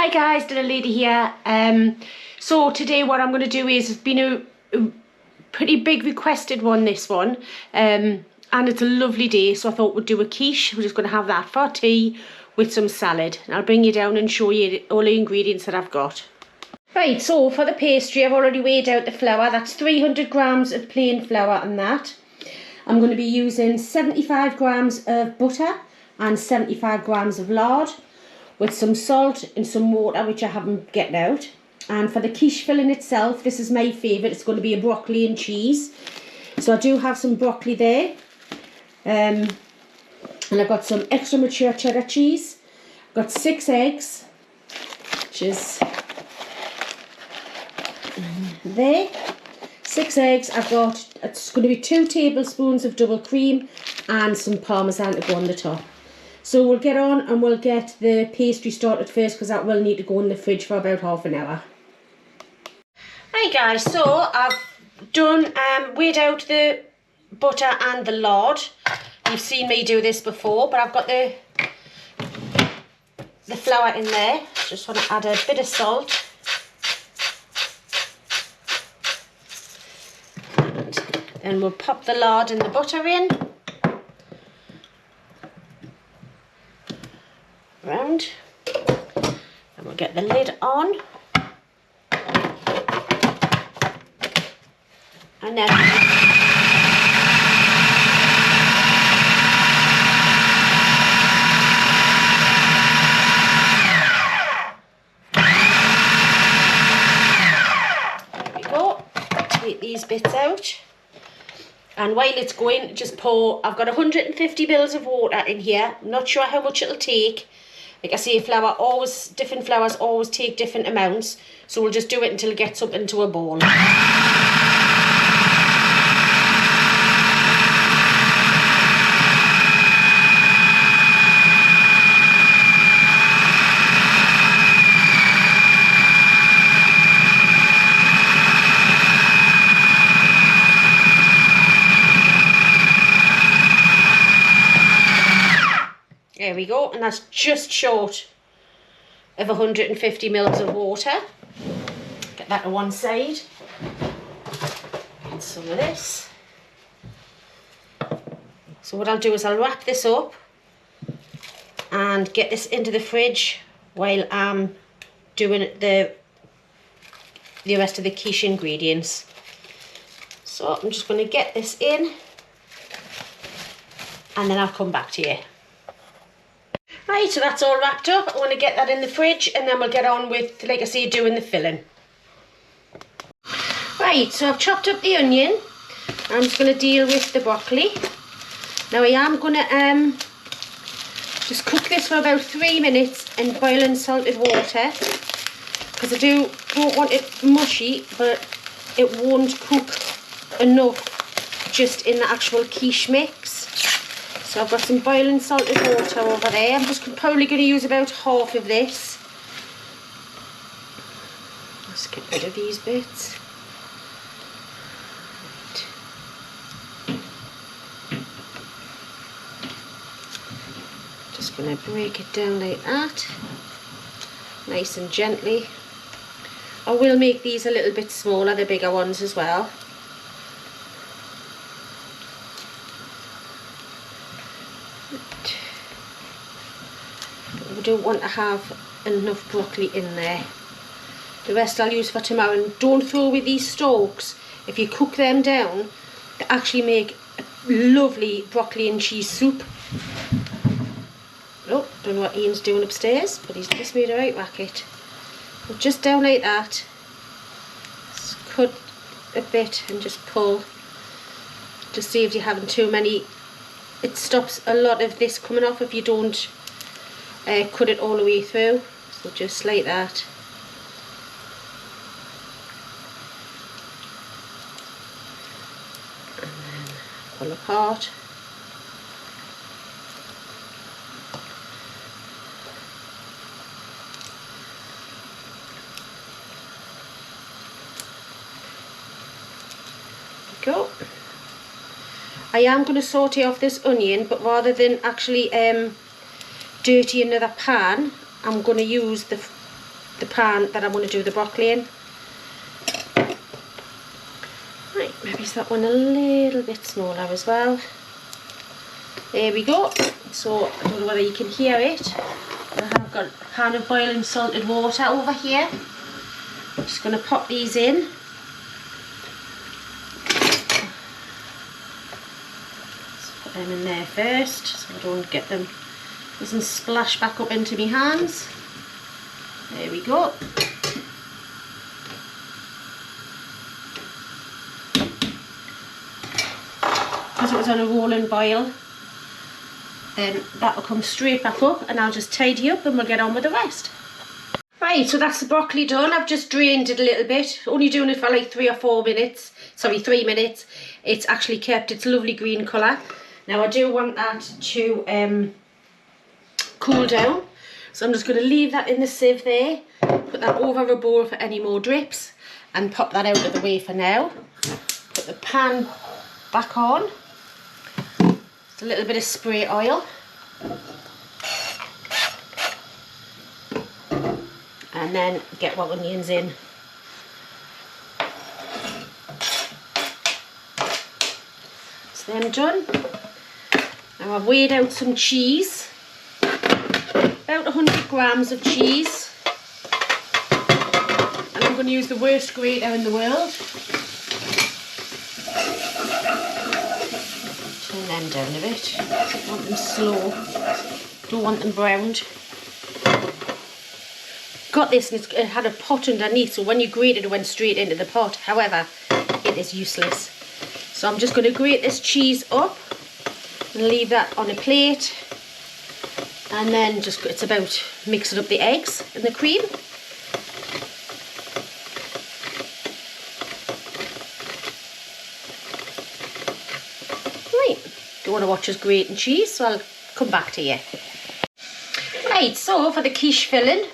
Hi guys, Little Lady here. So today what I'm going to do is, it's been a pretty big requested one, this one, and it's a lovely day, so I thought we'd do a quiche. We're just going to have that for tea with some salad. And I'll bring you down and show you all the ingredients that I've got. Right, so for the pastry, I've already weighed out the flour. That's 300 grams of plain flour and that. I'm going to be using 75 grams of butter and 75 grams of lard, with some salt and some water, which I haven't get out. And for the quiche filling itself, this is my favourite. It's going to be a broccoli and cheese. So I do have some broccoli there. And I've got some extra mature cheddar cheese. I've got 6 eggs, which is there. 6 eggs. I've got, it's going to be 2 tablespoons of double cream and some parmesan to go on the top. So we'll get on and we'll get the pastry started first, because that will need to go in the fridge for about half an hour. Right guys, so I've done weighed out the butter and the lard. You've seen me do this before, but I've got the flour in there. Just want to add a bit of salt. And then we'll pop the lard and the butter in. Round, and we'll get the lid on, and then there we go. Take these bits out, and while it's going, just pour. I've got 150 mils of water in here. I'm not sure how much it'll take. Like I say, different flours always take different amounts, so we'll just do it until it gets up into a bowl. There we go, and that's just short of 150 mils of water. Get that to one side. And some of this. So what I'll do is I'll wrap this up and get this into the fridge while I'm doing the rest of the quiche ingredients. So I'm just going to get this in, and then I'll come back to you. Right, so that's all wrapped up. I want to get that in the fridge, and then we'll get on with, like I say, doing the filling. Right, so I've chopped up the onion. I'm just going to deal with the broccoli. Now I am going to just cook this for about 3 minutes in boiling salted water, because I don't want it mushy, but it won't cook enough just in the actual quiche mix. So I've got some boiling salted water over there. I'm just probably going to use about half of this. Let's get rid of these bits. Right. Just going to break it down like that. Nice and gently. I will make these a little bit smaller, the bigger ones as well. We don't want to have enough broccoli in there. The rest I'll use for tomorrow. And don't throw away these stalks. If you cook them down, they actually make a lovely broccoli and cheese soup. Oh, don't know what Ian's doing upstairs, but he's just made a right racket. But just down like that. Just cut a bit and just pull. Just saves you having too many. It stops a lot of this coming off if you don't cut it all the way through. So just like that. And then pull apart. There we go. I am going to saute off this onion, but rather than actually dirty another pan, I'm going to use the the pan that I'm going to do the broccoli in. Right, maybe that one a little bit smaller as well. There we go. So I don't know whether you can hear it. I have got a pan of boiling salted water over here. I'm just going to pop these in. Let's put them in there first so I don't get them, doesn't splash back up into my hands. There we go. Because it was on a rolling boil, then that'll come straight back up and I'll just tidy up and we'll get on with the rest. Right, so that's the broccoli done. I've just drained it a little bit, only doing it for like 3 or 4 minutes, sorry 3 minutes. It's actually kept its lovely green colour. Now I do want that to cool down, so I'm just going to leave that in the sieve there, put that over a bowl for any more drips and pop that out of the way for now. Put the pan back on. Just a little bit of spray oil. And then get our onions in. It's then done. Now I've weighed out some cheese. About 100 grams of cheese. And I'm going to use the worst grater in the world. Turn them down a bit. I want them slow. Don't want them browned. Got this and it had a pot underneath, so when you grate it, it went straight into the pot. However, it is useless. So I'm just going to grate this cheese up and leave that on a plate. And then just, it's about mixing up the eggs and the cream. Right, don't want to watch us grating cheese, so I'll come back to you. Right, so for the quiche filling,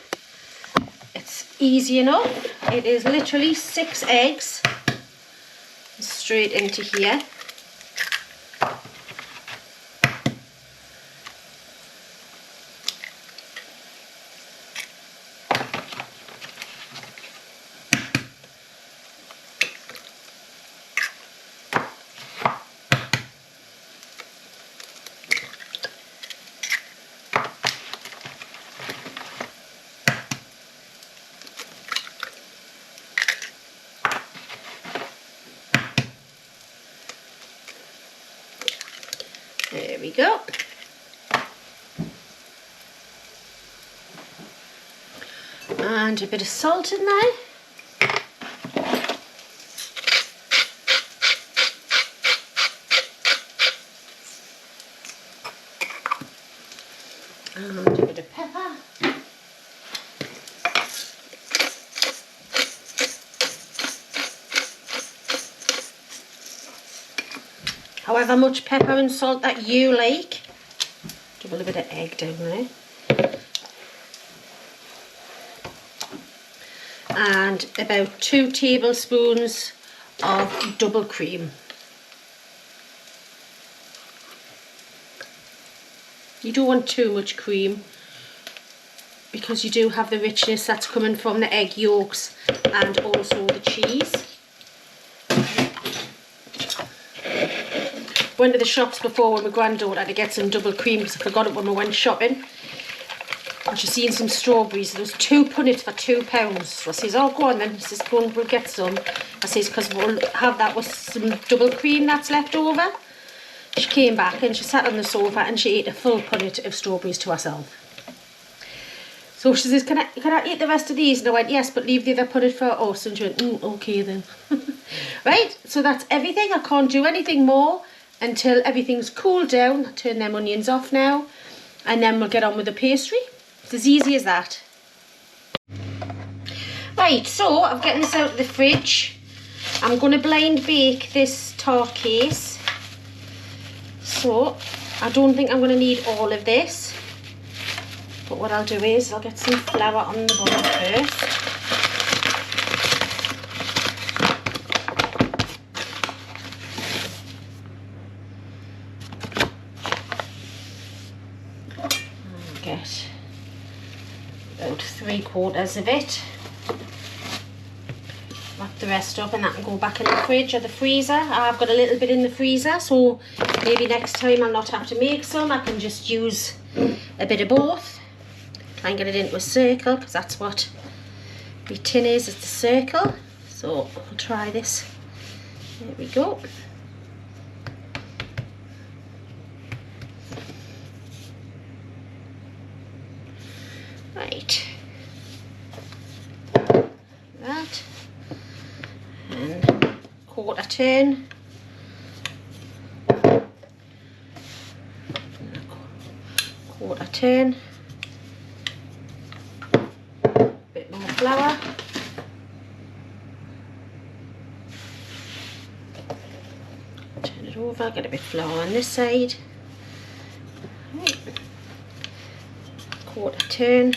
it's easy enough. It is literally 6 eggs straight into here. There we go. And a bit of salt in there. And a bit of pepper. However much pepper and salt that you like. Double a bit of egg down there. And about 2 tablespoons of double cream. You don't want too much cream because you do have the richness that's coming from the egg yolks and also the cheese. Went to the shops before with my granddaughter to get some double cream because I forgot it when we went shopping. And she's seen some strawberries. There was 2 punnets for £2. So I says, oh, go on then. She says, go and we'll get some. I says, because we'll have that with some double cream that's left over. She came back and she sat on the sofa and she ate a full punnet of strawberries to herself. So she says, can I eat the rest of these? And I went, yes, but leave the other punnet for us. And she went, okay then. Right, so that's everything. I can't do anything more until everything's cooled down. I'll turn them onions off now. And then we'll get on with the pastry. It's as easy as that. Right, so I'm getting this out of the fridge. I'm going to blind bake this tart case. So I don't think I'm going to need all of this. But what I'll do is I'll get some flour on the bottom first. And get about 3 3/4 of it. Wrap the rest up and that can go back in the fridge or the freezer. I've got a little bit in the freezer, so maybe next time I'll not have to make some. I can just use a bit of both. Try and get it into a circle, because that's what my tin is, it's a circle. So I'll try this. There we go. Right. That. And 1/4 turn. 1/4 turn. Bit more flour. Turn it over, get a bit of flour on this side. Right. 1/4 turn.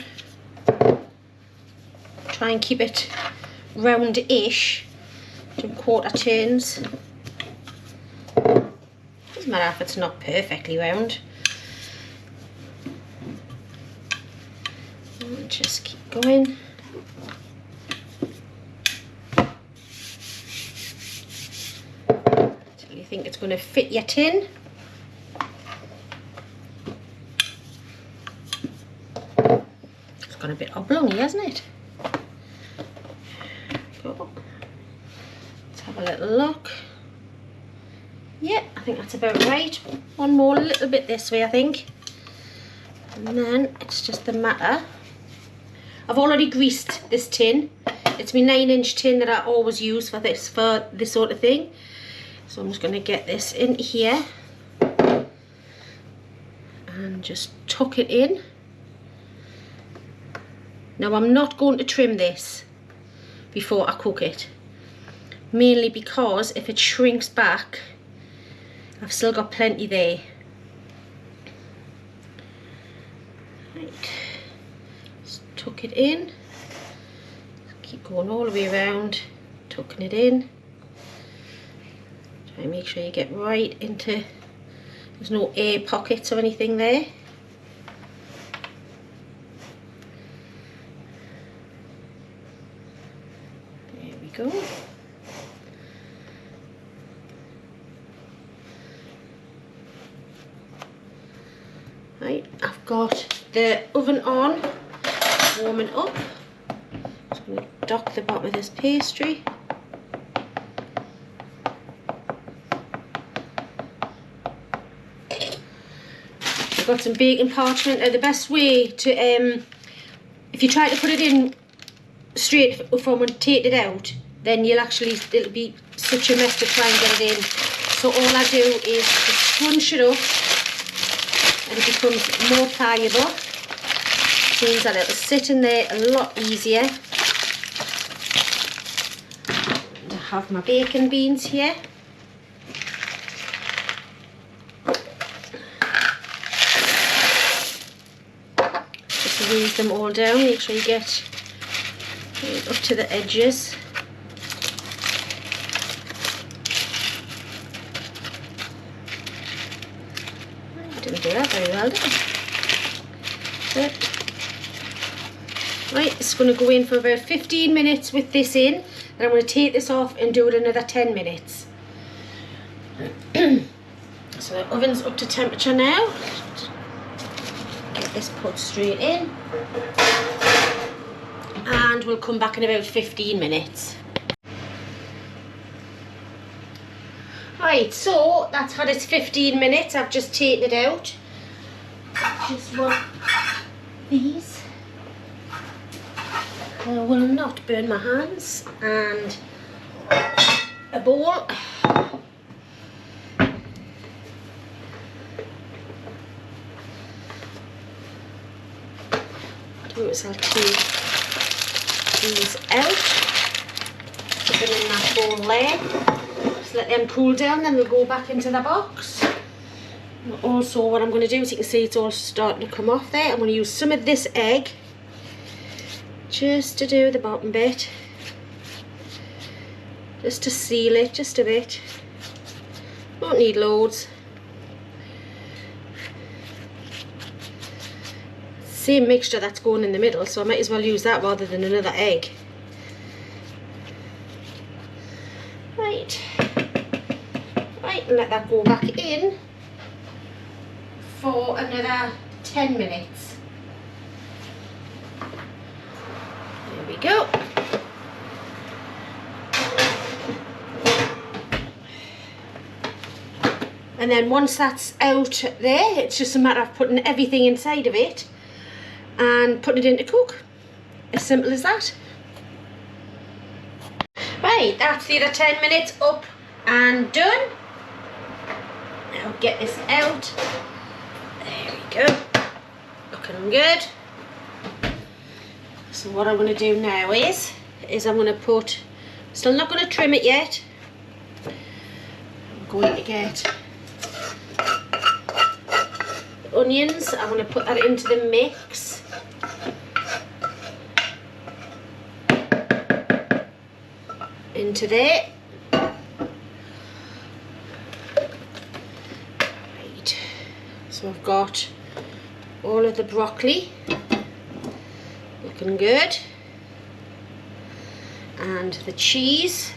Try and keep it round-ish. Do 1/4 turns. Doesn't matter if it's not perfectly round. And just keep going. Until you think it's going to fit your tin. It's got a bit oblongy, hasn't it? Go. Let's have a little look. Yeah, I think that's about right. One more little bit this way, I think. And then it's just the matter. I've already greased this tin. It's my 9-inch tin that I always use for this sort of thing. So I'm just going to get this in here and just tuck it in. Now I'm not going to trim this before I cook it, mainly because if it shrinks back, I've still got plenty there. Right, just tuck it in, keep going all the way around, tucking it in. Try and make sure you get right into, there's no air pockets or anything there. There we go. Right, I've got the oven on, warming up. Just going to dock the bottom of this pastry. I've got some baking parchment. Now the best way to, if you try to put it in straight from and take it out, then it'll be such a mess to try and get it in. So all I do is just scrunch it up and it becomes more pliable. Means that it'll sit in there a lot easier. And I have my bacon beans here. Just squeeze them all down, make sure you get up to the edges. Didn't do that very well, did I? Right, it's going to go in for about 15 minutes with this in. Then I'm going to take this off and do it another 10 minutes. So the oven's up to temperature now. Get this put straight in. And we'll come back in about 15 minutes. Right, so that's had its 15 minutes. I've just taken it out. Just want these. I will not burn my hands. And a bowl. What I'll do is I'll take these out. Put them in that bowl there. Just let them cool down, then they'll go back into the box. And also what I'm going to do is, you can see it's all starting to come off there. I'm going to use some of this egg just to do the bottom bit, just to seal it just a bit. Don't need loads. same mixture that's going in the middle, so I might as well use that rather than another egg. Right, and let that go back in for another 10 minutes. There we go. And then once that's out there, it's just a matter of putting everything inside of it and putting it in to cook. As simple as that. Right, that's the other 10 minutes up and done. Now get this out. There we go. Looking good. So what I'm going to do now is I'm going to put, still not going to trim it yet. I'm going to get the onions. I'm going to put that into the mix. Into there. Right. So I've got all of the broccoli. Looking good. And the cheese.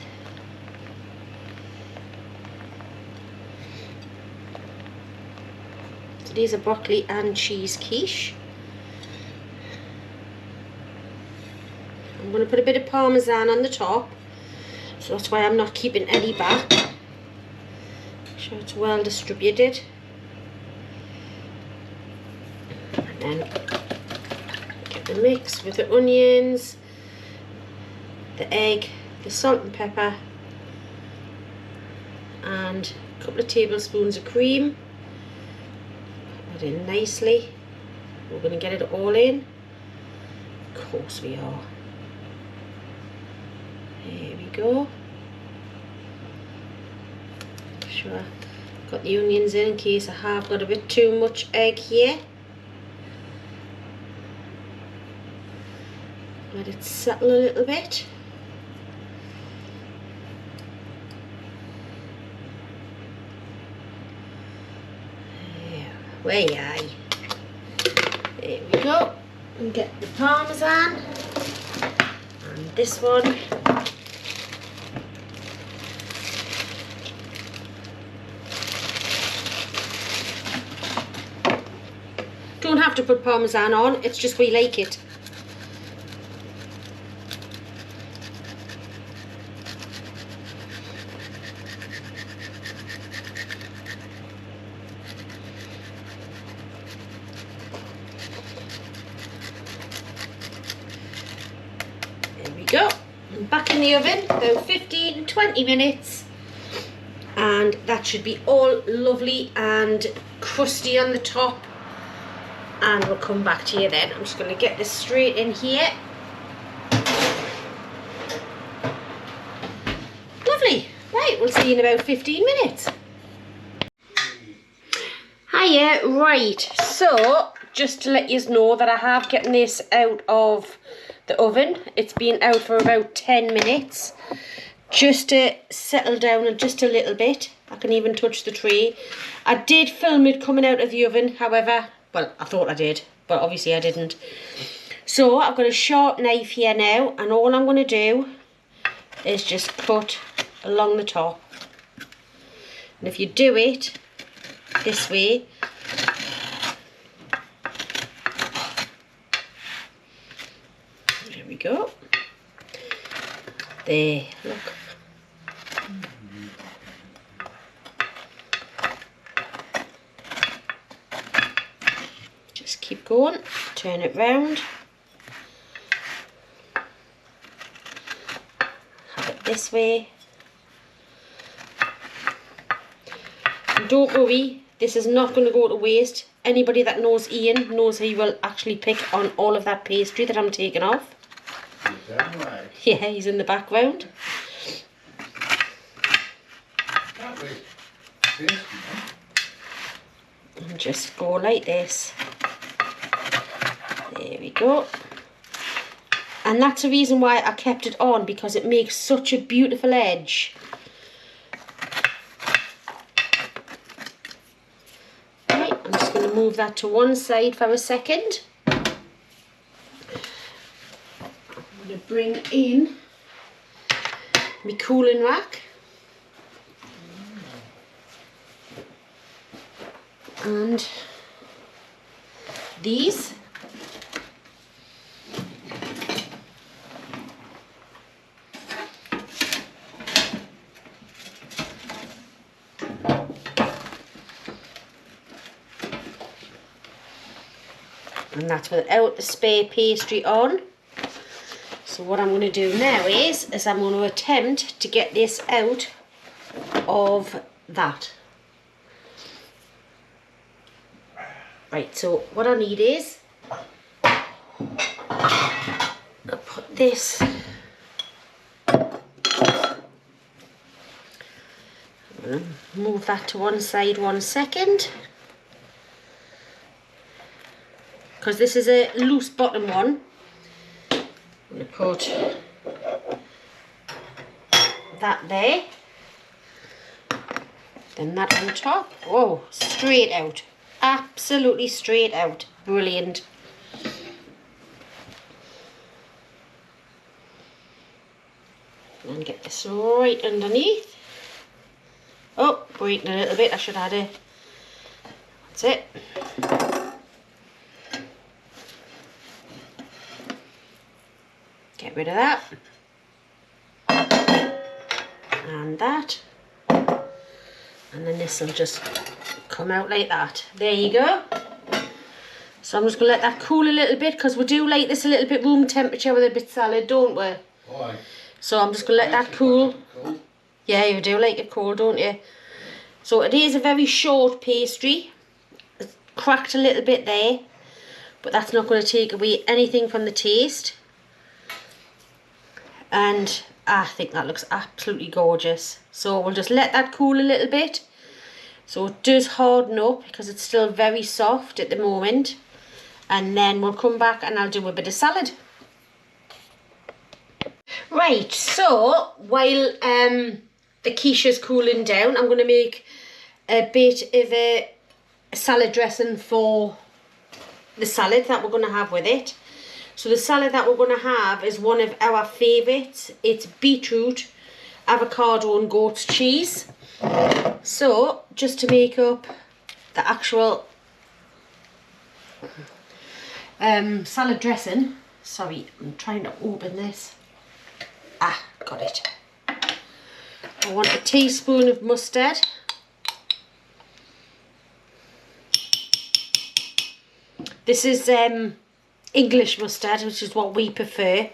So these are broccoli and cheese quiche. I'm going to put a bit of parmesan on the top. So that's why I'm not keeping any back. Make sure it's well distributed. And then get the mix with the onions, the egg, the salt and pepper, and a couple of tablespoons of cream. Put that in nicely. We're going to get it all in. Of course we are. There we go. Sure, got the onions in case I have got a bit too much egg here. Let it settle a little bit. Where are you? There we go. And get the parmesan. And this one. Don't have to put parmesan on, it's just we like it. There we go. And back in the oven about 15 to 20 minutes. And that should be all lovely and crusty on the top. And we'll come back to you then. I'm just going to get this straight in here. Lovely. Right, we'll see you in about 15 minutes. Hiya, right. So, just to let you know that I have getting this out of the oven. It's been out for about 10 minutes. Just to settle down just a little bit. I can even touch the tray. I did film it coming out of the oven, however, well, I thought I did, but obviously I didn't. So I've got a sharp knife here now, and all I'm going to do is just cut along the top. And if you do it this way, there we go. There, look. Just keep going, turn it round. Have it this way. And don't worry, this is not going to go to waste. Anybody that knows Ian knows he will actually pick on all of that pastry that I'm taking off. Right. Yeah, he's in the background. And just go like this. There we go. And that's the reason why I kept it on, because it makes such a beautiful edge. Right, I'm just going to move that to one side for a second. I'm going to bring in my cooling rack. And these. And that's without the spare pastry on. So what I'm going to do now is I'm going to attempt to get this out of that. Right, so what I need is I'll put this, I'm going to move that to one side 1 second, because this is a loose bottom one. I'm going to put that there, then that on top. Whoa, straight out. Absolutely straight out. Brilliant. And get this right underneath. Oh, breaking a little bit. I should add it. That's it. Get rid of that. And that. And then this will just come out like that. There you go. So I'm just going to let that cool a little bit, because we do like this a little bit room temperature with a bit salad, don't we? Why? So I'm just going to let that cool. Yeah, you do like it cold, don't you? So it is a very short pastry. It's cracked a little bit there, but that's not going to take away anything from the taste. And I think that looks absolutely gorgeous. So we'll just let that cool a little bit. So it does harden up, because it's still very soft at the moment. And then we'll come back and I'll do a bit of salad. Right, so while the quiche is cooling down, I'm going to make a bit of a salad dressing for the salad that we're going to have with it. So the salad that we're going to have is one of our favourites. It's beetroot, avocado and goat's cheese. So just to make up the actual salad dressing, sorry, I'm trying to open this. Ah, got it. I want a teaspoon of mustard. This is English mustard, which is what we prefer.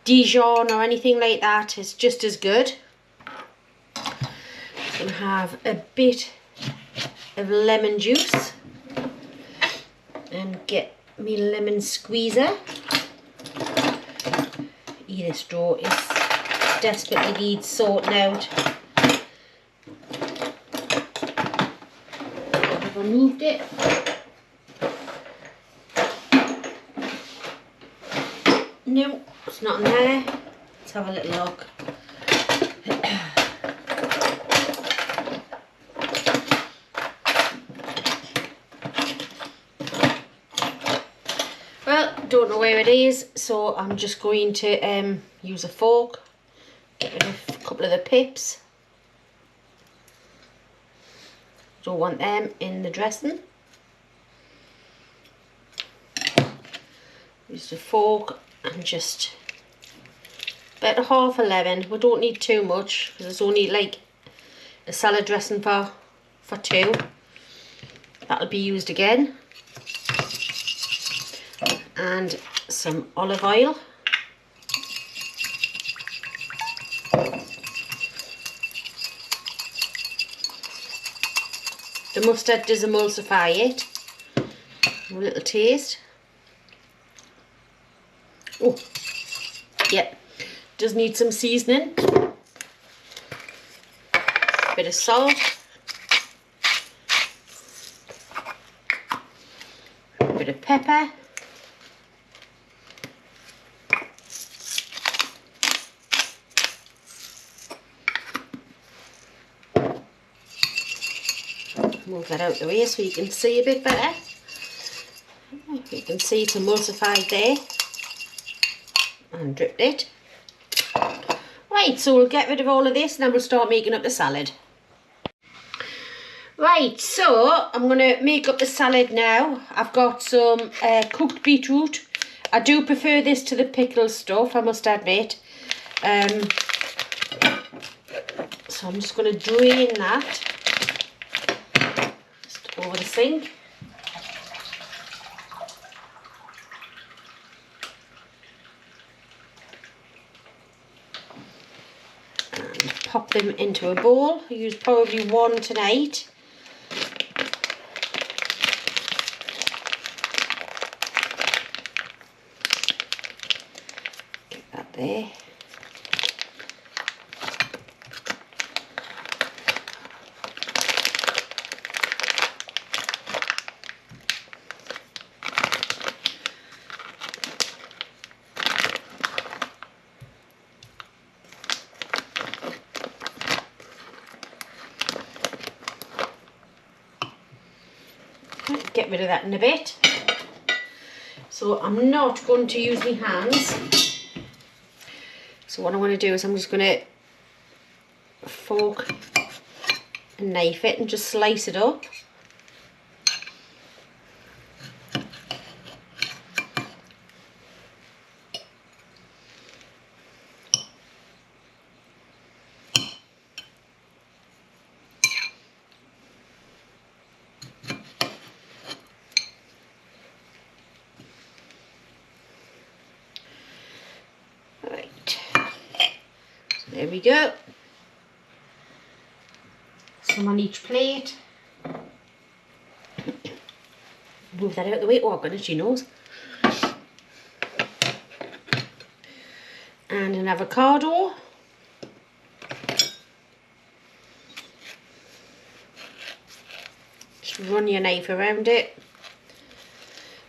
Dijon or anything like that is just as good. I'm going to have a bit of lemon juice and get me lemon squeezer. This straw is desperately needs sorting out. I've removed it. No, it's not in there. Let's have a little look. Well, don't know where it is, so I'm just going to use a fork, get rid of a couple of the pips. Don't want them in the dressing. Use the fork and just about half a lemon. We don't need too much, because it's only like a salad dressing for two. That'll be used again. And some olive oil. The mustard does emulsify it. A little taste. Oh, yeah, does need some seasoning. Bit of salt. Bit of pepper. Move that out the way so you can see a bit better. You can see it's emulsified there. and dripped it. Right, so we'll get rid of all of this and then we'll start making up the salad. Right, so I'm going to make up the salad now. I've got some cooked beetroot. I do prefer this to the pickle stuff, I must admit. So I'm just going to drain that just over the sink. And pop them into a bowl. I use probably one tonight. Get that there. Get rid of that in a bit. So I'm not going to use my hands. So what I'm going to do is I'm just going to fork and knife it and just slice it up. There we go. Some on each plate. Move that out of the way. Oh, I've got itchy nose. And an avocado. Just run your knife around it.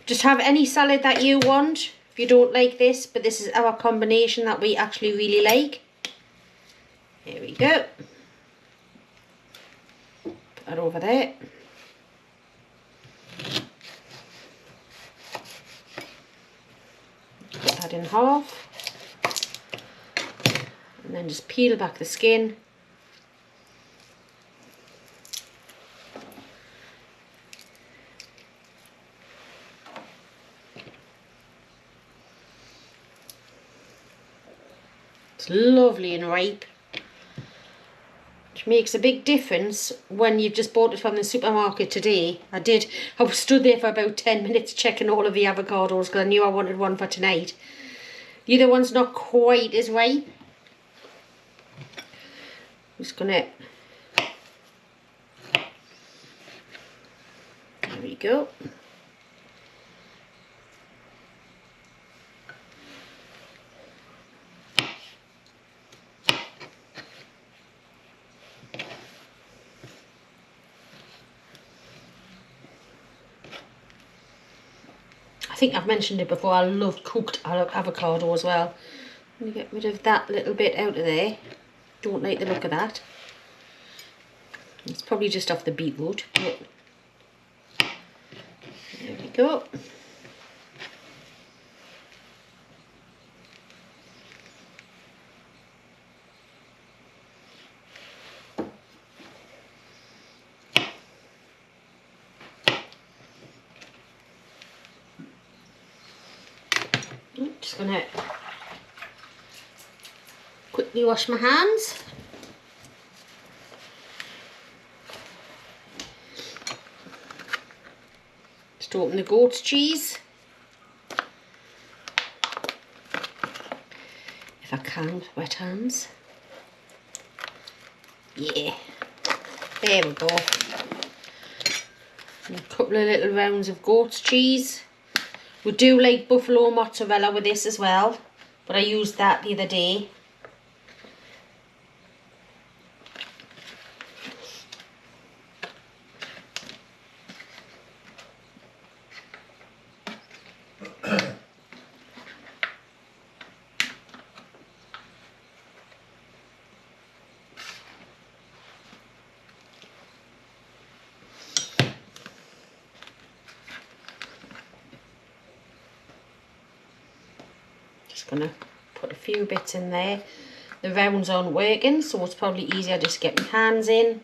Just have any salad that you want. If you don't like this, but this is our combination that we actually really like. There we go. Put that over there. Cut that in half. And then just peel back the skin. It's lovely and ripe. Which makes a big difference when you've just bought it from the supermarket today. I was stood there for about 10 minutes checking all of the avocados because I knew I wanted one for tonight. The other one's not quite as ripe. I'm just gonna, there we go. I think I've mentioned it before, I love cooked avocado as well. I'm going to get rid of that little bit out of there. Don't like the look of that. It's probably just off the beetroot, but there we go. Just gonna quickly wash my hands. Just open the goat's cheese. If I can, with wet hands. Yeah, there we go. And a couple of little rounds of goat's cheese. We do like buffalo mozzarella with this as well, but I used that the other day. Gonna put a few bits in there. The rounds aren't working, so it's probably easier just to get my hands in.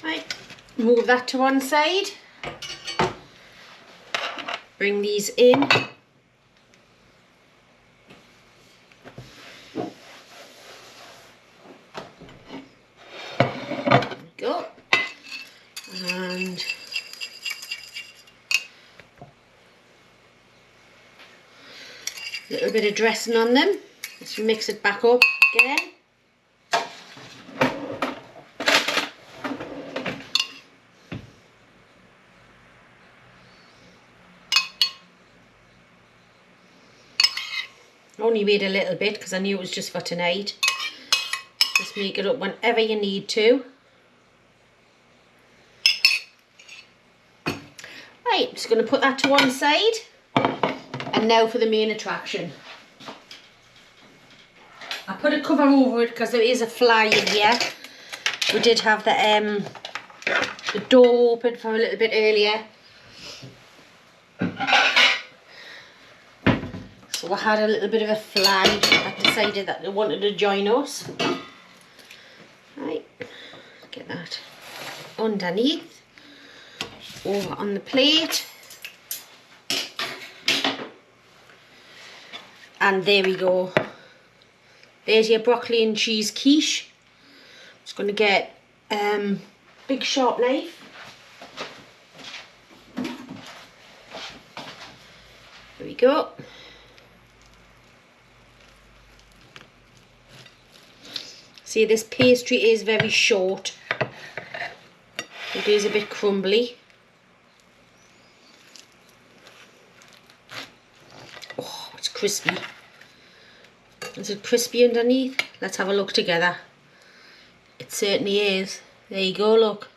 Right, move that to one side. Bring these in. There we go. And a little bit of dressing on them. Let's mix it back up again. Only made a little bit because I knew it was just for tonight. Just make it up whenever you need to. Right, just going to put that to one side. And now for the main attraction. I put a cover over it because there is a fly in here. We did have the door open for a little bit earlier. So I had a little bit of a fly that decided that they wanted to join us. Right, get that underneath, over on the plate. And there we go. There's your broccoli and cheese quiche. Just going to get big sharp knife. There we go. See, this pastry is very short. It is a bit crumbly. Oh, it's crispy. Is it crispy underneath? Let's have a look together. It certainly is. There you go, look.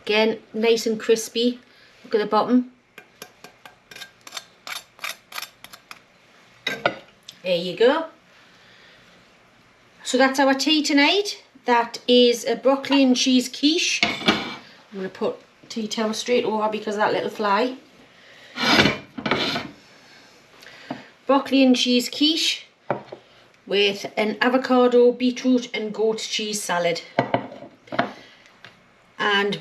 Again, nice and crispy. Look at the bottom. There you go. So that's our tea tonight. That is a broccoli and cheese quiche. I'm going to put tea towel straight over because of that little fly. Broccoli and cheese quiche with an avocado, beetroot and goat cheese salad. And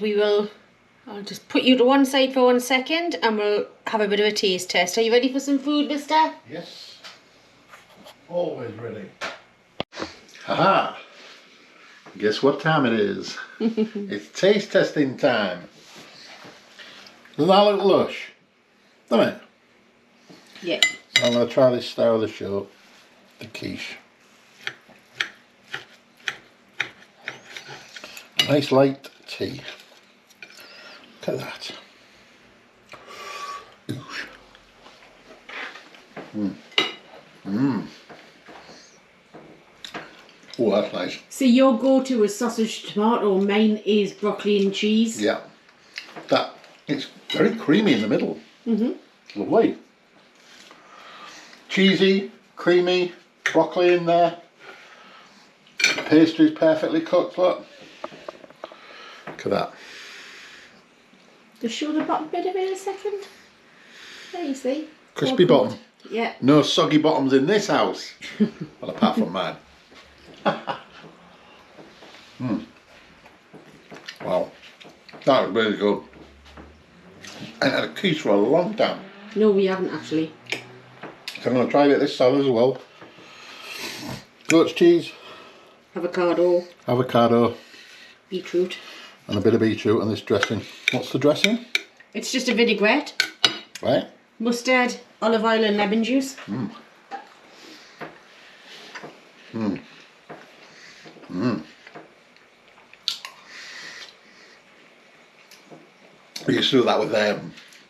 I'll just put you to one side for 1 second and we'll have a bit of a taste test. Are you ready for some food, mister? Yes. Always ready. Haha. Guess what time it is? It's taste testing time. Doesn't that look lush? Doesn't it? Yeah. So I'm going to try this star of the show, the quiche. Nice light tea. Look at that. Oosh. Mmm. Mmm. Oh, that's nice. So your go-to is sausage tomato, mine is broccoli and cheese. Yeah. It's very creamy in the middle. Lovely. Cheesy, creamy, broccoli in there. Pastry's perfectly cooked, look. Look at that. Just show the bottom bit of it a second. There you see. Crispy bottom. Yeah. No soggy bottoms in this house. Well, apart from mine. Wow. That was really good. I had a quiche for a long time. No, we haven't actually. So I'm going to try a bit of this salad as well. Goat's cheese. Avocado. Beetroot. And a bit of beetroot and this dressing. What's the dressing? It's just a vinaigrette. Right. Mustard, olive oil and lemon juice. We used to do that with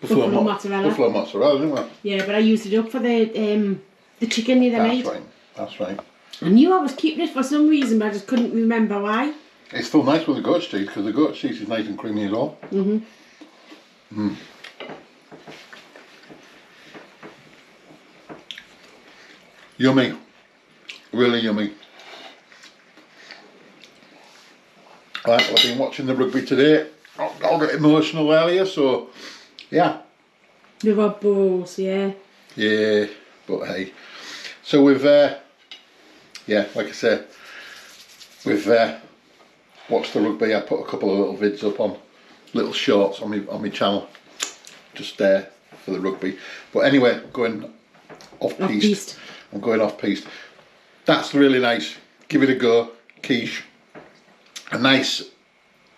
Buffalo mozzarella. Buffalo mozzarella, didn't we? Yeah, but I used it up for the chicken the other night. That's right. That's right. I knew I was keeping it for some reason, but I just couldn't remember why. It's still nice with the goat cheese because the goat cheese is nice and creamy as well. Yummy. Really yummy. Right, I've been watching the rugby today. I got emotional earlier, so yeah. The Rob Balls, yeah. Yeah, but hey. So we've, yeah, like I said, we've watched the rugby. I put a couple of little vids up on, little shorts on my channel, just there for the rugby. But anyway, going off-piste. I'm going off-piste. That's really nice. Give it a go. Quiche. A nice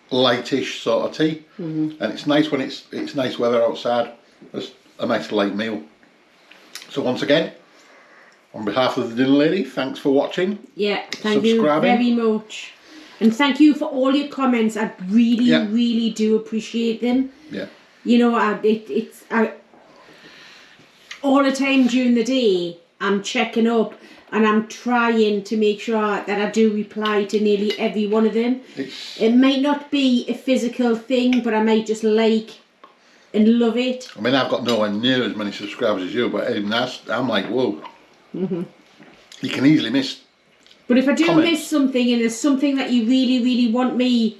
lightish sort of tea, and it's nice when it's nice weather outside. It's a nice light meal. So once again, on behalf of the dinner lady, thanks for watching. Yeah, thank you very much, and thank you for all your comments. I really do appreciate them. Yeah. You know, it's all the time during the day I'm checking up. And I'm trying to make sure that I do reply to nearly every one of them. It might not be a physical thing, but I might just like and love it. I mean, I've got nowhere near as many subscribers as you, but even that's, I'm like, whoa. You can easily miss. But if I do comments. miss something and there's something that you really want me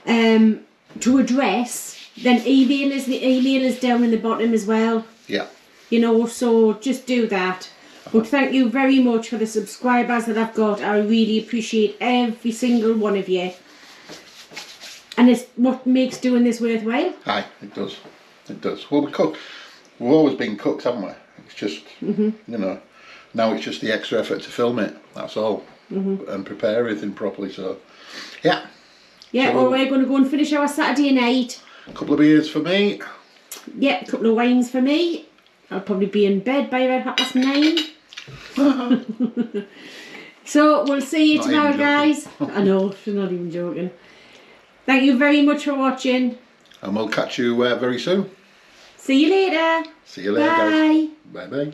to address, then email is down in the bottom as well. Yeah. You know, so just do that. But thank you very much for the subscribers that I've got. I really appreciate every single one of you. And it's what makes doing this worthwhile. Aye, it does. It does. Well, we cook. We've always been cooks, haven't we? It's just, you know, now it's just the extra effort to film it. That's all. And prepare everything properly. So, yeah. Yeah, so well, we're going to go and finish our Saturday night. A couple of beers for me. Yeah, a couple of wines for me. I'll probably be in bed by about 9:30. So we'll see you tomorrow, guys. I know, she's not even joking. Thank you very much for watching. And we'll catch you very soon. See you later. See you later, guys. Bye bye.